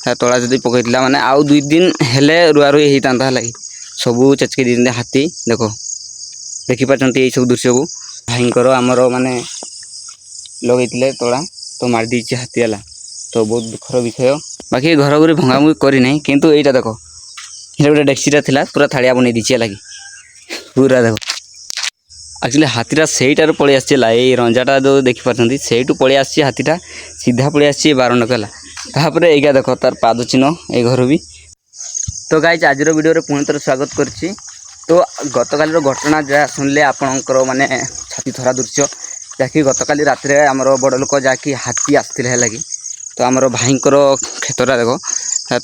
तला जदि पकईला माने आउ 2 दिन हेले रुआ रुई होता है लगी सबू चेचके दी हाथी देख देखिपारती यही सब दृश्य को भाईंकर आमर माने लगे तला तो मारिदी हाथी है तो बहुत दुखर विषय। बाकी घर घर भंगाभंगी करना किंतु यहीटा देख ये गोटे डेक्सीटा था पूरा थाड़िया बन दीची लगी पूरा देख एक्चुअली हाथीटा सहीटार पलि आसला ये रंजाटा जो देखिपार से पलि आसी हाथीटा सीधा पलि आसी बारंडक तापर एगा देख तार पाद चिन्ह ये घर भी। तो गाइज आज वीडियो पुणी थर स्वागत करछि। तो गतकाल घटना जहाँ शुणिले आपणकर माने छाती थरा दृश्य जहाँकि गतकाली रात आमर बड़ लोक जहाँकि हाथी आसते लगी तो आमर भाईंकर क्षेत्रटा देख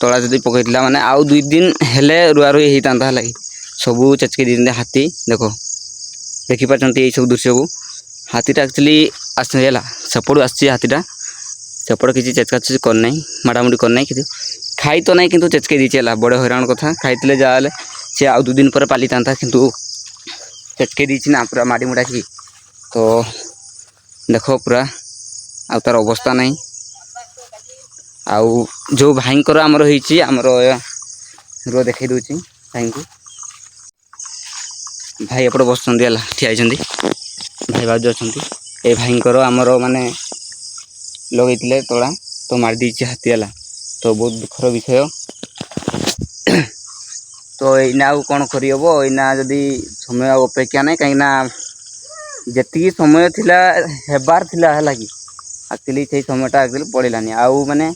तला जदि पकईला माने आउ 2 दिन हेले रुआ रुई होता है लगी सबू चेचके दी हाथी देख देखिपारती यही सब दृश्य को हाथीटा एक्चुअली आसला सेपटू आसी हाथीटा सेपट किसी चेचका चेच करना माड़ामुड़ी करना कि खाई तो ना कि चेचके दीची है बड़े हैरान कथा खाई जहाँ सी आउ 2 दिन पर पाली था किंतु चेचके दीची ना पूरा माड़ी मुड़ा की तो देख पूरा आ तार अवस्था नहीं आउ जो भाईंकर आमर होती आमर रो देखई दूची भाई को भाई एपटे बस ठिया भाई बाजू अच्छा ये भाईंकर आमर माने लगे तला तो मारिदी हाथी है तो बहुत दुखर विषय। तो यना कौन करहब यना जदि समय अपेक्षा नहीं कहीं जी समय थिला हेबार थिला है कि एक्चुअली से समयटा एक्चुअली पड़ेलानी आउ माने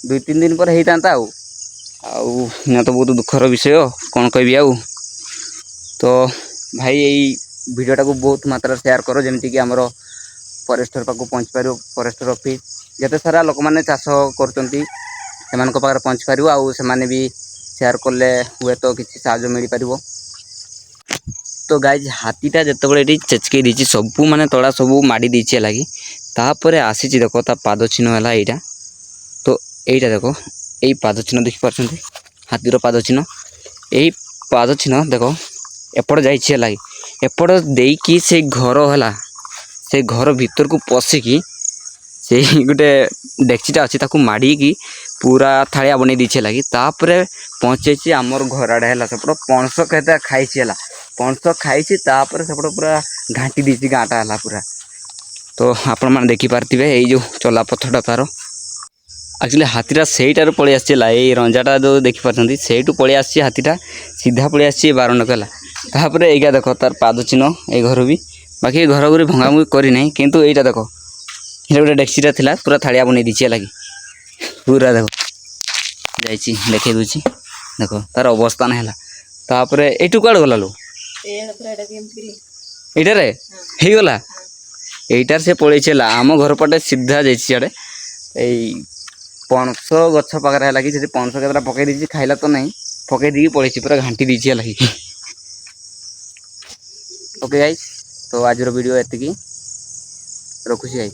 2-3 दिन पर होता आउ तो बहुत दुखर विषय कौन कहबी आउ। तो भाई यही वीडियोटा को बहुत मात्रा शेयर करो जमीक आमर फॉरेस्टर पाक पहुँच पार फॉरेस्टर ऑफिस जिते सारा लोक मैंने चाष कर पहुँच पार आउ से भी शेयर कले हुए तो किसी साहाय्य मिल पार। तो गाइज हाथीटा जिते ये चेचके दी सबू माने तला सबू माड़ी दीची लगी तापर आसी देख ता पाद चिन्ह है यहाँ तो यहीटा देख यही पाद चिन्ह देखिपार हाथीर पाद चिन्ह यही पाद चिन्ह देख एपट जाइए लगी एपट देकी से घर है से घर भीतर को पशिकी से गोटे डेक्सीटा अच्छी ताकू माड़ी पूरा थालिया बन दीचे लगी तापर पहुँचे आमर घर आड़े है सेपट पणस कहते खाई है पणस खाई सेपट पूरा घाटी दीची गाँटा है पूरा। तो आपण मैंने देखिपारे यही जो चला पथटा तार एक्चुअली हाथीटा सहीटार पलि आसला ये रंजाटा जो देखिपार से पलि आसी हाथीटा सीधा पलि आसी बारंडक तापर एगा देख तार पाद चिन्ह ये घर भी। बाकी घर घर भंगाभंगी करना किंतु यहीटा देख ये गोटे डेक्सीटा था पूरा थाड़िया बन दीची लगी पूरा देख जाइए देखई दूची देख तार अवस्था ना है तापर यू कड़ गला लो यहीटारे हो गला यहीटार से पलि आम घर पटे सीधा जाइए पणस गछ पाखे है लगी पणस केतटा पकई दी खाइला तो नहीं पकई दी पड़े पूरा घाटी दीची लगी। ओके गाइस तो आज वीडियो एतिकी रखुची गाइस।